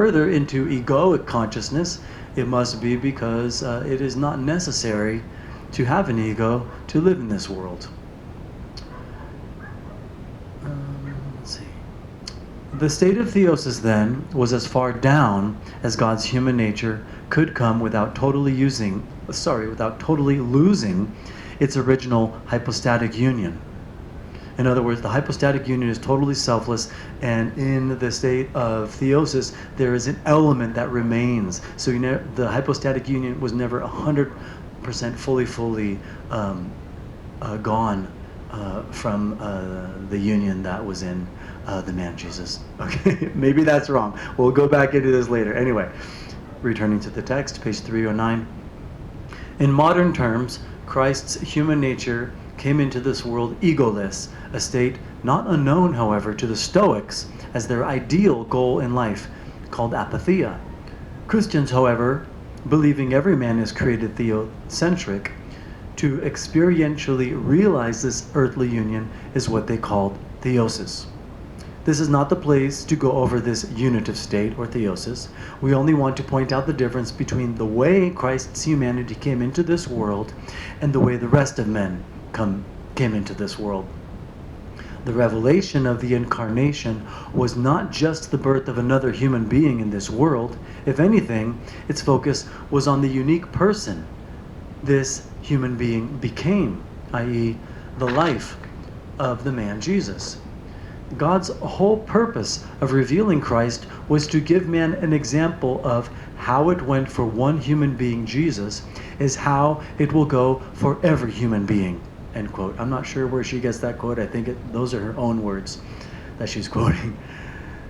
further into egoic consciousness, it must be because it is not necessary to have an ego to live in this world. Let's see. The state of theosis, then, was as far down as God's human nature could come without totally losing its original hypostatic union. In other words, the hypostatic union is totally selfless, and in the state of theosis, there is an element that remains. So the hypostatic union was never 100% fully gone from the union that was in the man Jesus. Okay, maybe that's wrong. We'll go back into this later. Anyway, returning to the text, page 309. In modern terms, Christ's human nature came into this world egoless, a state not unknown, however, to the Stoics as their ideal goal in life, called apatheia. Christians, however, believing every man is created theocentric, to experientially realize this earthly union is what they called theosis. This is not the place to go over this unitive state, or theosis. We only want to point out the difference between the way Christ's humanity came into this world and the way the rest of men came into this world. The revelation of the incarnation was not just the birth of another human being in this world. If anything, its focus was on the unique person this human being became, i.e., the life of the man Jesus. God's whole purpose of revealing Christ was to give man an example of how it went for one human being, Jesus, is how it will go for every human being, end quote. I'm not sure where she gets that quote. I think those are her own words that she's quoting.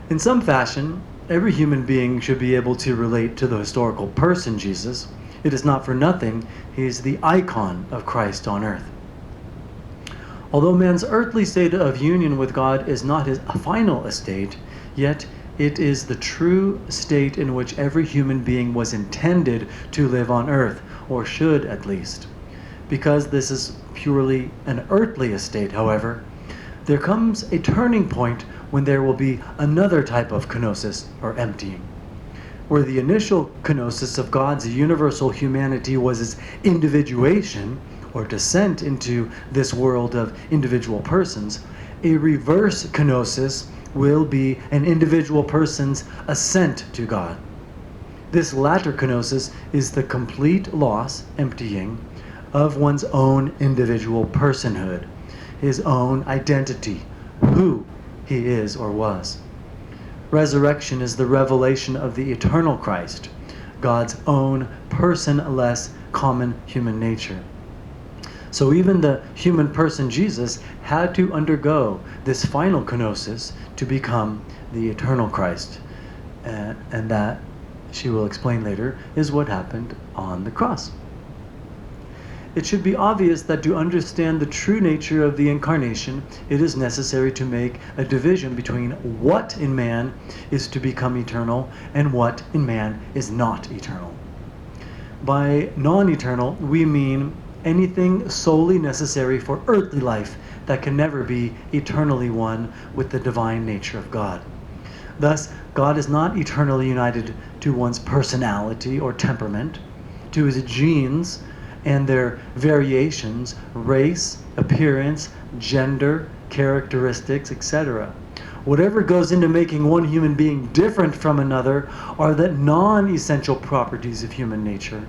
In some fashion, every human being should be able to relate to the historical person, Jesus. It is not for nothing he is the icon of Christ on earth. Although man's earthly state of union with God is not his final estate, yet it is the true state in which every human being was intended to live on earth, or should at least. Because this is purely an earthly estate, however, there comes a turning point when there will be another type of kenosis, or emptying. Where the initial kenosis of God's universal humanity was his individuation, or descent into this world of individual persons, a reverse kenosis will be an individual person's ascent to God. This latter kenosis is the complete loss, emptying, of one's own individual personhood, his own identity, who he is or was. Resurrection is the revelation of the eternal Christ, God's own personless common human nature. So even the human person Jesus had to undergo this final kenosis to become the eternal Christ. And that, she will explain later, is what happened on the cross. It should be obvious that to understand the true nature of the incarnation, it is necessary to make a division between what in man is to become eternal and what in man is not eternal. By non-eternal, we mean anything solely necessary for earthly life that can never be eternally one with the divine nature of God. Thus, God is not eternally united to one's personality or temperament, to his genes and their variations, race, appearance, gender, characteristics, etc. Whatever goes into making one human being different from another are the non-essential properties of human nature.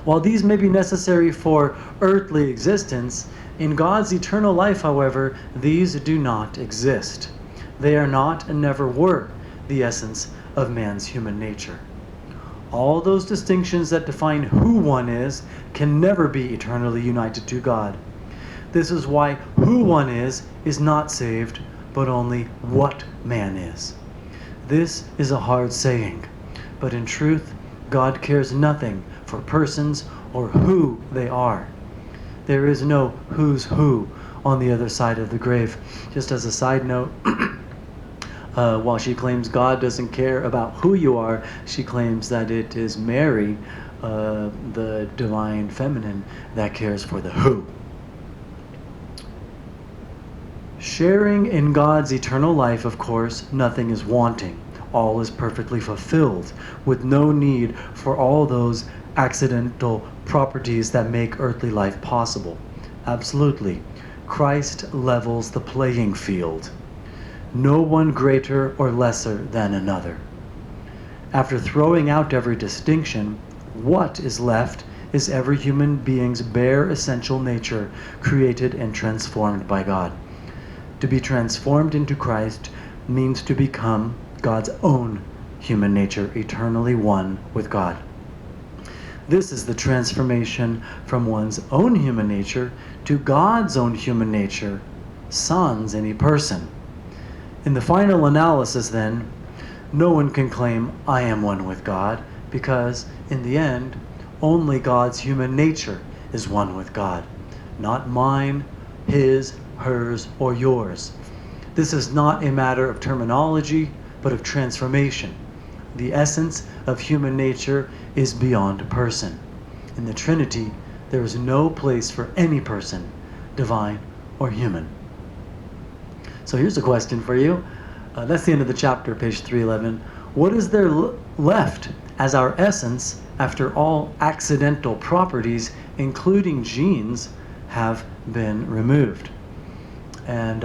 While these may be necessary for earthly existence, in God's eternal life, however, these do not exist. They are not and never were the essence of man's human nature. All those distinctions that define who one is can never be eternally united to God. This is why who one is not saved, but only what man is. This is a hard saying, but in truth, God cares nothing for persons or who they are. There is no who's who on the other side of the grave. Just as a side note, while she claims God doesn't care about who you are, she claims that it is Mary, the divine feminine, that cares for the who. Sharing in God's eternal life, of course, nothing is wanting. all is perfectly fulfilled, with no need for all those accidental properties that make earthly life possible. Absolutely. Christ levels the playing field. No one greater or lesser than another. After throwing out every distinction, what is left is every human being's bare essential nature, created and transformed by God. To be transformed into Christ means to become God's own human nature, eternally one with God. This is the transformation from one's own human nature to God's own human nature, sans any person. In the final analysis, then, no one can claim, I am one with God, because, in the end, only God's human nature is one with God, not mine, his, hers, or yours. This is not a matter of terminology, but of transformation. The essence of human nature is beyond person. In the Trinity, there is no place for any person, divine or human. So here's a question for you. That's the end of the chapter, page 311. What is there left as our essence after all accidental properties, including genes, have been removed? And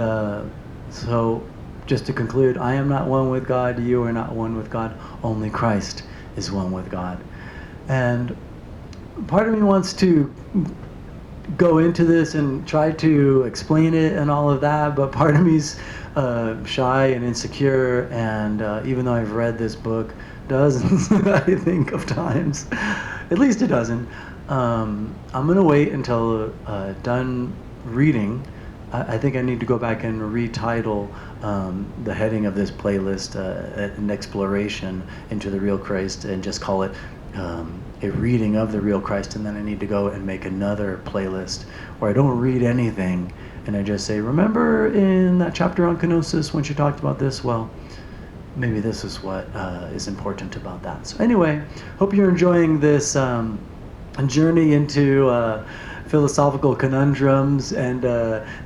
so, just to conclude, I am not one with God, you are not one with God, only Christ is one with God. And part of me wants to go into this and try to explain it and all of that, but part of me's shy and insecure, and even though I've read this book dozens, I think, of times, at least a dozen, I'm going to wait until done reading. I think I need to go back and retitle the heading of this playlist, an exploration into the real Christ, and just call it a reading of the real Christ. And then I need to go and make another playlist where I don't read anything and I just say, remember in that chapter on Kenosis when she talked about this? Well, maybe this is what is important about that. So anyway, hope you're enjoying this journey into philosophical conundrums and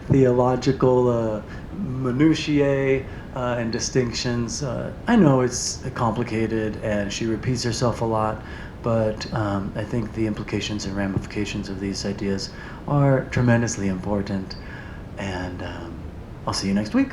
theological minutiae and distinctions. I know it's complicated and she repeats herself a lot, but I think the implications and ramifications of these ideas are tremendously important. And I'll see you next week.